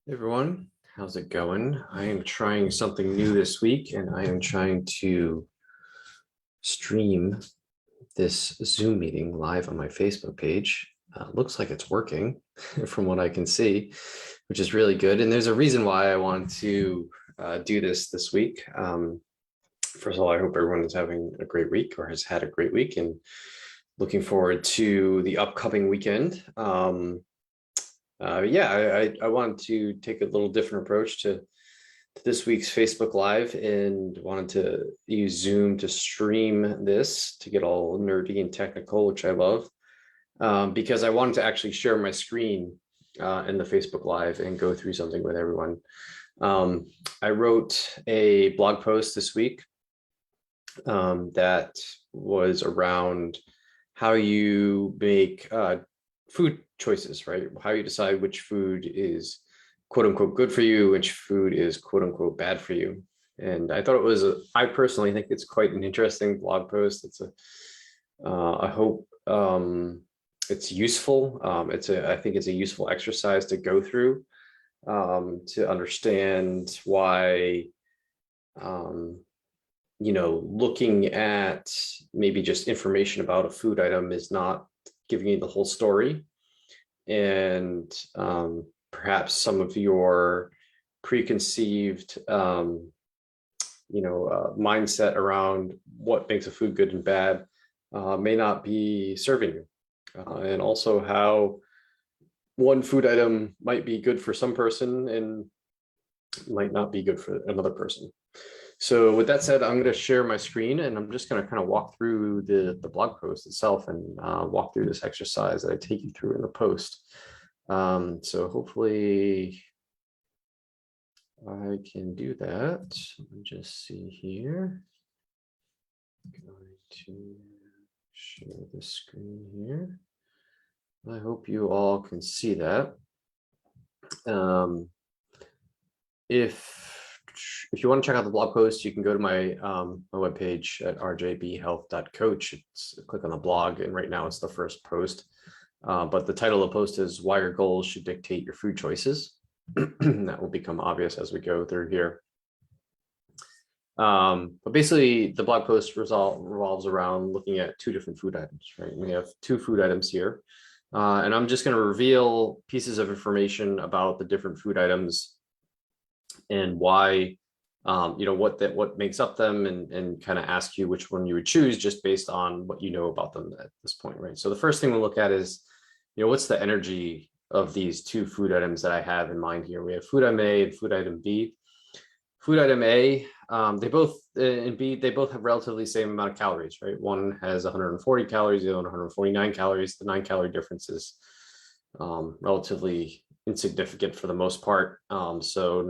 Hey everyone, how's it going? I am trying something new this week and I am trying to stream this Zoom meeting live on my Facebook page. Looks like it's working from what I can see, which is really good. And there's a reason why I want to do this week. First of all, I hope everyone is having a great week or has had a great week and looking forward to the upcoming weekend. I wanted to take a little different approach to this week's Facebook Live and wanted to use Zoom to stream this to get all nerdy and technical, which I love, because I wanted to actually share my screen in the Facebook Live and go through something with everyone. I wrote a blog post this week that was around how you make food choices, right? How you decide which food is quote unquote good for you, which food is quote unquote bad for you. And I thought it was, I personally think it's quite an interesting blog post. I hope it's useful. I think it's a useful exercise to go through to understand why, looking at maybe just information about a food item is not giving you the whole story, and perhaps some of your preconceived mindset around what makes a food good and bad may not be serving you, and also how one food item might be good for some person and might not be good for another person. So with that said, I'm going to share my screen and I'm just going to kind of walk through the blog post itself and walk through this exercise that I take you through in the post. So hopefully I can do that. Let me just see here. I'm going to share the screen here. I hope you all can see that. If you want to check out the blog post, you can go to my webpage at rjbhealth.coach. Click on the blog, and right now it's the first post. But the title of the post is "Why Your Goals Should Dictate Your Food Choices." That will become obvious as we go through here. But basically, the blog post revolves around looking at two different food items. Right, we have two food items here, and I'm just going to reveal pieces of information about the different food items and why, what makes up them, and kind of ask you which one you would choose just based on what you know about them at this point, right? So the first thing we'll look at is, what's the energy of these two food items that I have in mind here. We have food item A and food item B. Food item A, they both have relatively the same amount of calories, right? One has 140 calories, the other one 149 calories. The 9-calorie difference is relatively insignificant for the most part, so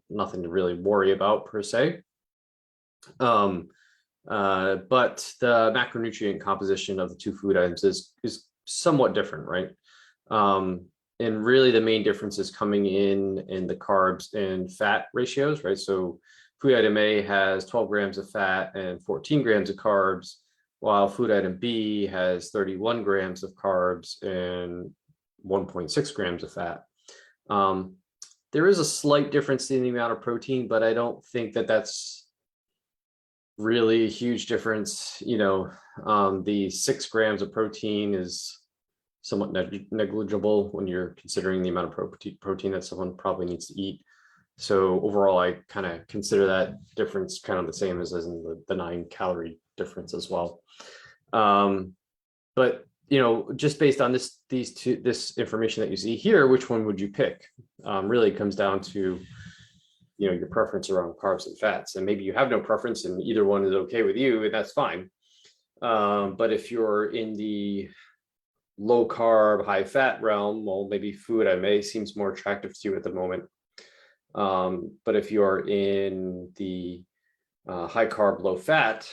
nothing to really worry about per se. But the macronutrient composition of the two food items is somewhat different, right? And really the main difference is coming in the carbs and fat ratios, right? So food item A has 12 grams of fat and 14 grams of carbs, while food item B has 31 grams of carbs and 1.6 grams of fat. There is a slight difference in the amount of protein, but I don't think that that's really a huge difference. The 6 grams of protein is somewhat negligible when you're considering the amount of protein that someone probably needs to eat. So overall, I kind of consider that difference kind of the same as in the 9-calorie difference as well. But just based on this information that you see here, which one would you pick? Really comes down to your preference around carbs and fats, and maybe you have no preference and either one is okay with you, and that's fine. But if you're in the low carb, high fat realm, well, maybe food item A seems more attractive to you at the moment. But if you're in the high carb, low fat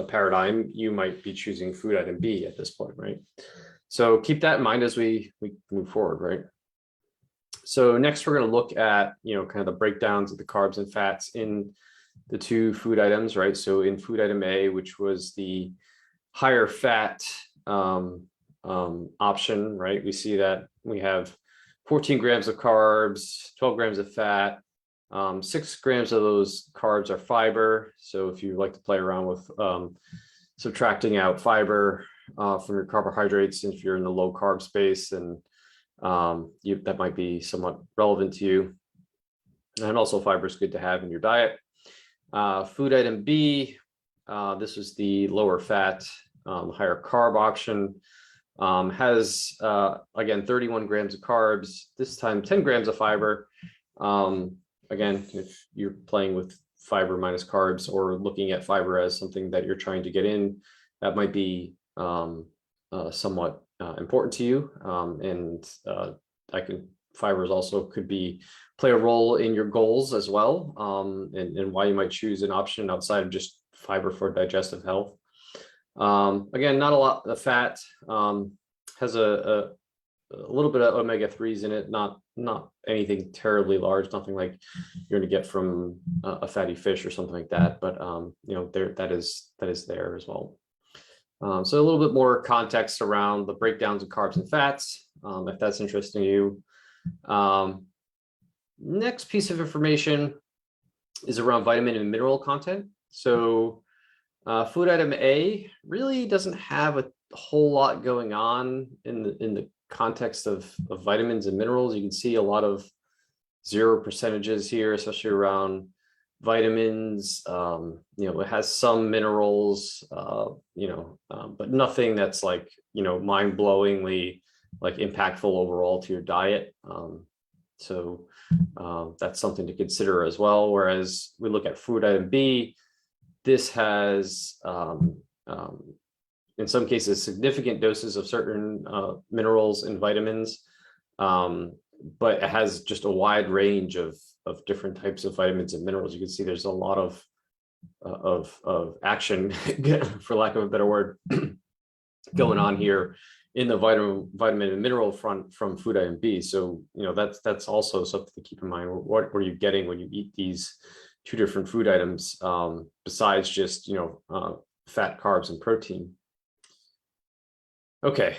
paradigm, you might be choosing food item B at this point, right? So keep that in mind as we move forward, right? So next we're going to look at, kind of the breakdowns of the carbs and fats in the two food items, right? So in food item A, which was the higher fat option, right? We see that we have 14 grams of carbs, 12 grams of fat. 6 grams of those carbs are fiber. So if you like to play around with subtracting out fiber from your carbohydrates, if you're in the low carb space, and that might be somewhat relevant to you. And also fiber is good to have in your diet. Food item B, this was the lower fat, higher carb option. Has, again, 31 grams of carbs, this time 10 grams of fiber. Again, if you're playing with fiber minus carbs or looking at fiber as something that you're trying to get in, that might be somewhat important to you. Fibers also could play a role in your goals as well, and why you might choose an option outside of just fiber for digestive health. Again, not a lot of fat, has a little bit of omega-3s in it, not anything terribly large, nothing like you're going to get from a fatty fish or something like that, but that is there as well. So a little bit more context around the breakdowns of carbs and fats, if that's interesting to you. Next piece of information is around vitamin and mineral content. So food item A really doesn't have a whole lot going on in the context of vitamins and minerals. You can see a lot of 0% here, especially around vitamins. It has some minerals, but nothing that's like, mind-blowingly like impactful overall to your diet. So that's something to consider as well. Whereas we look at food item B, this has, in some cases, significant doses of certain minerals and vitamins, but it has just a wide range of different types of vitamins and minerals. You can see there's a lot of action, for lack of a better word, going on here in the vitamin and mineral front from food item B. So that's also something to keep in mind. What are you getting when you eat these two different food items, besides just fat, carbs, and protein? Okay,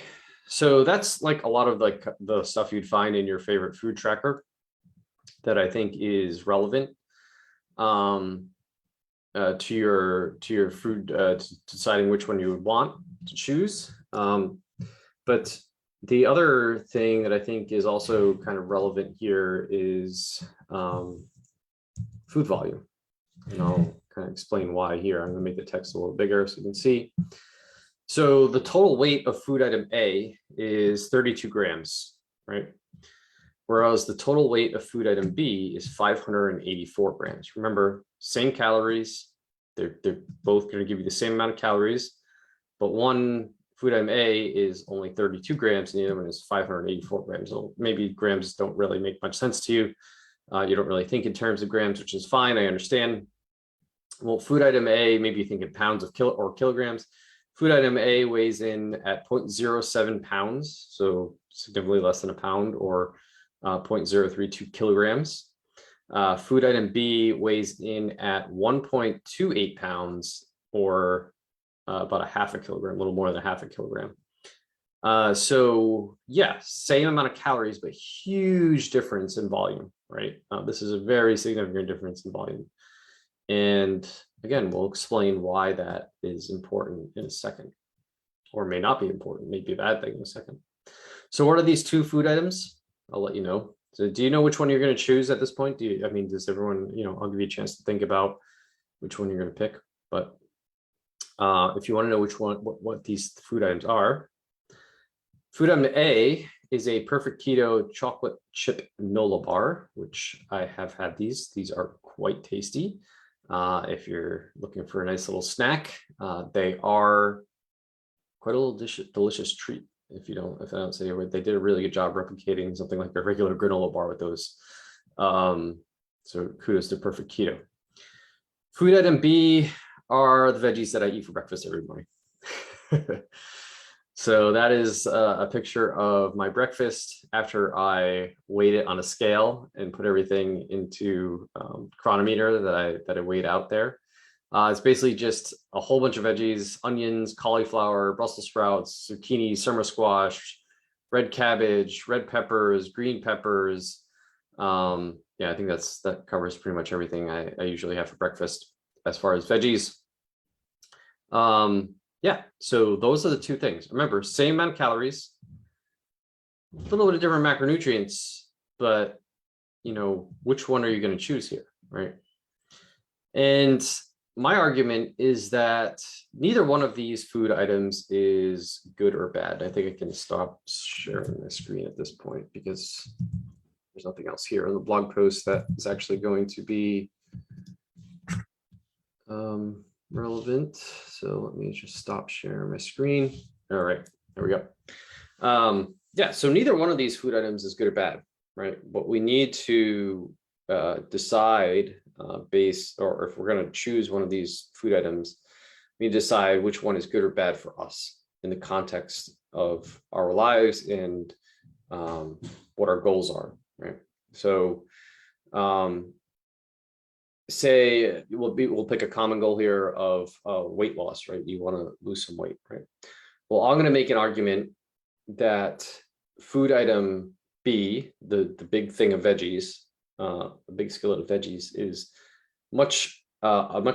so that's like a lot of like the stuff you'd find in your favorite food tracker that I think is relevant to your food, to deciding which one you would want to choose. But the other thing that I think is also kind of relevant here is food volume. And I'll kind of explain why here. I'm going to make the text a little bigger so you can see. So the total weight of food item A is 32 grams, right? Whereas the total weight of food item B is 584 grams. Remember, same calories. They're both going to give you the same amount of calories, but one food item A is only 32 grams and the other one is 584 grams. So maybe grams don't really make much sense to you. You don't really think in terms of grams, which is fine. I understand. Well, food item A, maybe you think in pounds of kilograms. Food item A weighs in at 0.07 pounds, so significantly less than a pound, or 0.032 kilograms. Food item B weighs in at 1.28 pounds, or about a half a kilogram, a little more than a half a kilogram. So yeah, same amount of calories, but huge difference in volume, right? This is a very significant difference in volume. And again, we'll explain why that is important in a second, or may not be important, may be a bad thing in a second. So what are these two food items? I'll let you know. So do you know which one you're going to choose at this point? Does everyone, I'll give you a chance to think about which one you're going to pick. But if you want to know which one, what these food items are, food item A is a perfect keto chocolate chip Nola bar, which I have had these. These are quite tasty. If you're looking for a nice little snack, they are quite a little delicious treat. If I don't say it, they did a really good job replicating something like a regular granola bar with those. So kudos to Perfect Keto. Food item B are the veggies that I eat for breakfast every morning. So that is a picture of my breakfast after I weighed it on a scale and put everything into chronometer that I weighed out there. It's basically just a whole bunch of veggies: onions, cauliflower, Brussels sprouts, zucchini, summer squash, red cabbage, red peppers, green peppers. Yeah, I think that covers pretty much everything I usually have for breakfast as far as veggies. Yeah, so those are the two things. Remember, same amount of calories, a little bit of different macronutrients, but which one are you going to choose here, right? And my argument is that neither one of these food items is good or bad. I think I can stop sharing my screen at this point because there's nothing else here on the blog post that is actually going to be relevant. So let me just stop sharing my screen. All right, there we go. Yeah, so neither one of these food items is good or bad, right? What we need to decide or if we're going to choose one of these food items, we need to decide which one is good or bad for us in the context of our lives and what our goals are, right? So say we'll pick a common goal here of weight loss, right? You want to lose some weight, right? Well, I'm going to make an argument that food item B, the big thing of veggies, a big skillet of veggies, is a much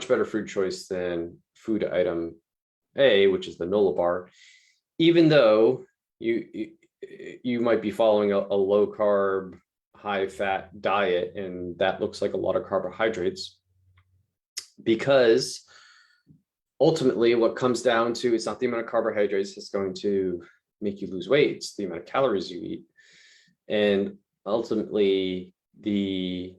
better food choice than food item A, which is the Nola bar, even though you might be following a low carb, high fat diet, and that looks like a lot of carbohydrates, because ultimately what comes down to, it's not the amount of carbohydrates that's going to make you lose weight, it's the amount of calories you eat. And ultimately the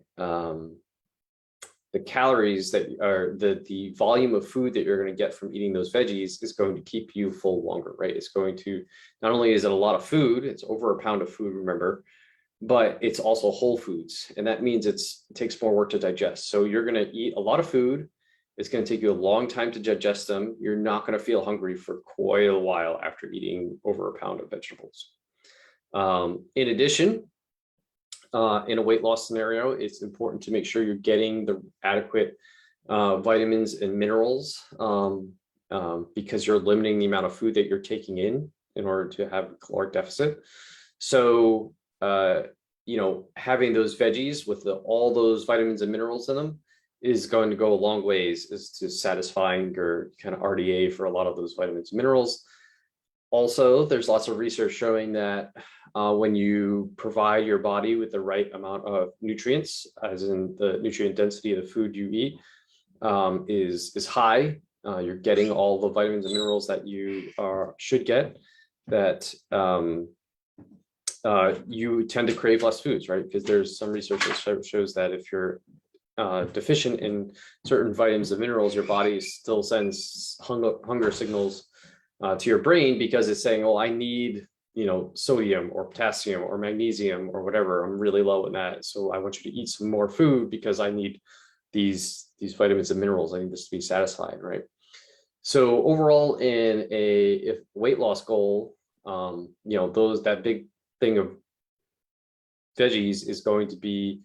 calories that are the volume of food that you're going to get from eating those veggies is going to keep you full longer, right? It's going to, not only is it a lot of food, it's over a pound of food, remember, but it's also whole foods. And that means it takes more work to digest. So you're going to eat a lot of food. It's going to take you a long time to digest them. You're not going to feel hungry for quite a while after eating over a pound of vegetables. In addition, in a weight loss scenario, it's important to make sure you're getting the adequate vitamins and minerals because you're limiting the amount of food that you're taking in order to have a caloric deficit. So, having those veggies with all those vitamins and minerals in them is going to go a long ways as to satisfying your kind of RDA for a lot of those vitamins and minerals. Also, there's lots of research showing that when you provide your body with the right amount of nutrients, as in the nutrient density of the food you eat is high, you're getting all the vitamins and minerals that you should get, that you tend to crave less foods, right? Because there's some research that shows that if you're deficient in certain vitamins and minerals, your body still sends hunger signals to your brain, because it's saying, oh, I need, sodium or potassium or magnesium or whatever. I'm really low in that. So I want you to eat some more food because I need these vitamins and minerals. I need this to be satisfied, right? So overall, in a weight loss goal, that big thing of veggies is going to be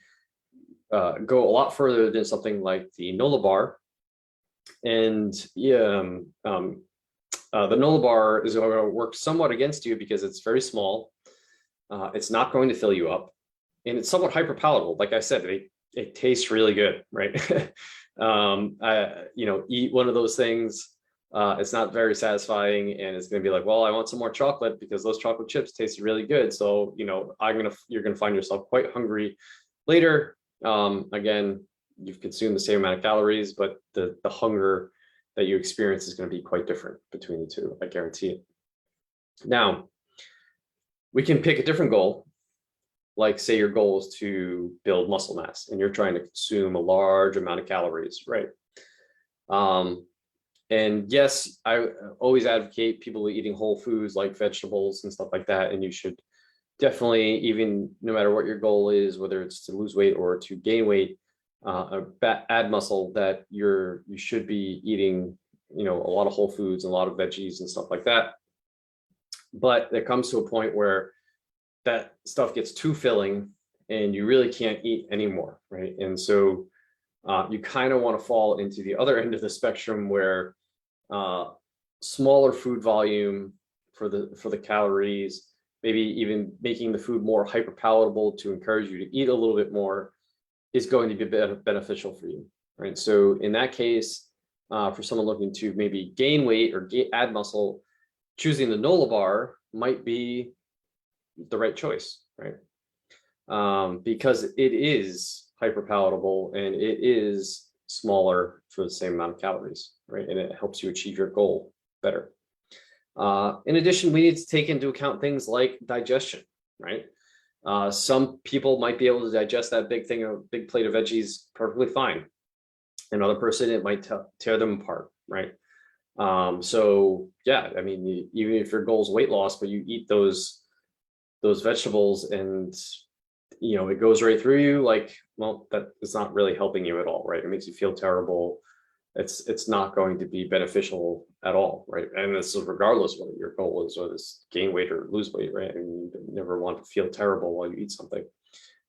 go a lot further than something like the Nola bar. And the Nola bar is going to work somewhat against you because it's very small. It's not going to fill you up, and it's somewhat hyper palatable. Like I said, it tastes really good, right? Eat one of those things. It's not very satisfying, and it's going to be like, well, I want some more chocolate because those chocolate chips taste really good. So, you're going to find yourself quite hungry later. Again, you've consumed the same amount of calories, but the hunger that you experience is going to be quite different between the two. I guarantee it. Now, we can pick a different goal. Like, say your goal is to build muscle mass and you're trying to consume a large amount of calories, right? And yes, I always advocate people eating whole foods like vegetables and stuff like that. And you should definitely, even no matter what your goal is, whether it's to lose weight or to gain weight, add muscle, that you should be eating, a lot of whole foods and a lot of veggies and stuff like that. But there comes to a point where that stuff gets too filling and you really can't eat anymore, right? And so you kind of want to fall into the other end of the spectrum where smaller food volume for the calories, maybe even making the food more hyper palatable to encourage you to eat a little bit more is going to be beneficial for you, right? So in that case, for someone looking to maybe gain weight or add muscle, choosing the NOLA bar might be the right choice, right? Because it is hyper palatable and it is smaller for the same amount of calories, right? And it helps you achieve your goal better. In addition, we need to take into account things like digestion, right? Some people might be able to digest that big plate of veggies perfectly fine. Another person, it might tear them apart, right? So yeah, I mean, even if your goal is weight loss, but you eat those vegetables and it goes right through you, like, well, that is not really helping you at all, right? It makes you feel terrible. It's not going to be beneficial at all, right? And this is regardless what your goal is, whether it's gain weight or lose weight, right? I mean, you never want to feel terrible while you eat something.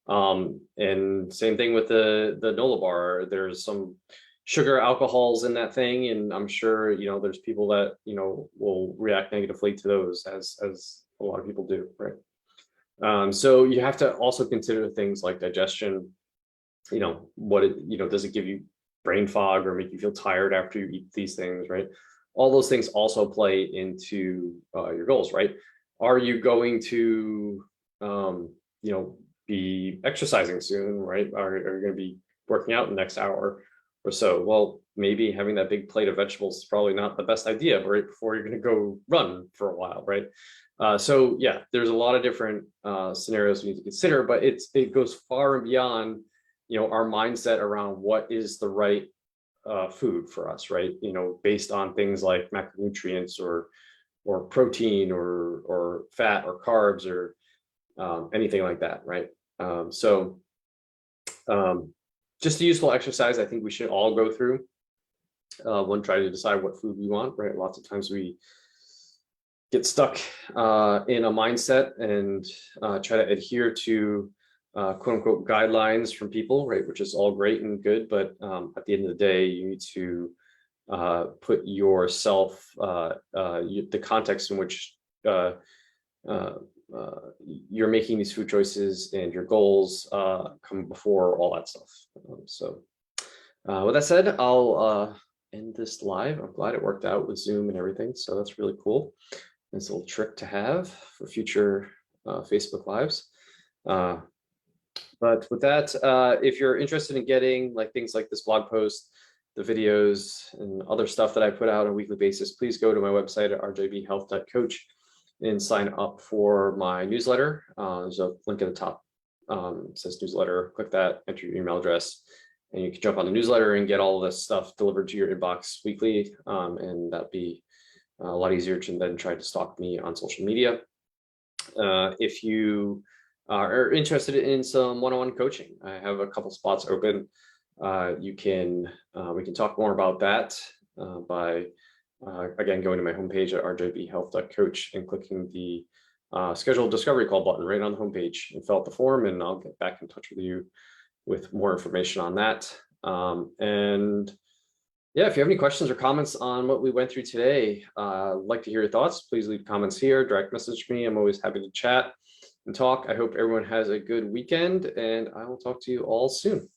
And same thing with the NOLA bar. There's some sugar alcohols in that thing, and I'm sure there's people that will react negatively to those, as a lot of people do, right? So you have to also consider things like digestion. Does it give you brain fog or make you feel tired after you eat these things, right? All those things also play into your goals, right? Are you going to be exercising soon, right? Are you going to be working out the next hour or so? Well, maybe having that big plate of vegetables is probably not the best idea right before you're going to go run for a while, right? So yeah, there's a lot of different scenarios we need to consider, but it goes far and beyond our mindset around what is the right food for us, right? Based on things like macronutrients or protein or fat or carbs or anything like that, right? So just a useful exercise I think we should all go through when trying to decide what food we want, right? Lots of times we get stuck in a mindset and try to adhere to quote unquote guidelines from people, right? Which is all great and good, but at the end of the day, you need to put yourself, the context in which you're making these food choices and your goals come before all that stuff. So with that said, I'll end this live. I'm glad it worked out with Zoom and everything. So that's really cool. It's a little trick to have for future Facebook Lives. But with that, if you're interested in getting things like this blog post, the videos, and other stuff that I put out on a weekly basis, please go to my website at rjbhealth.coach and sign up for my newsletter. There's a link at the top. It says newsletter. Click that, enter your email address, and you can jump on the newsletter and get all of this stuff delivered to your inbox weekly. And that'd be a lot easier to then try to stalk me on social media. If you are interested in some one-on-one coaching, I have a couple spots open. We can talk more about that by again going to my homepage at rjbhealth.coach and clicking the schedule discovery call button right on the homepage and fill out the form, and I'll get back in touch with you with more information on that. And yeah, if you have any questions or comments on what we went through today, I'd like to hear your thoughts. Please leave comments here, direct message me. I'm always happy to chat and talk. I hope everyone has a good weekend, and I will talk to you all soon.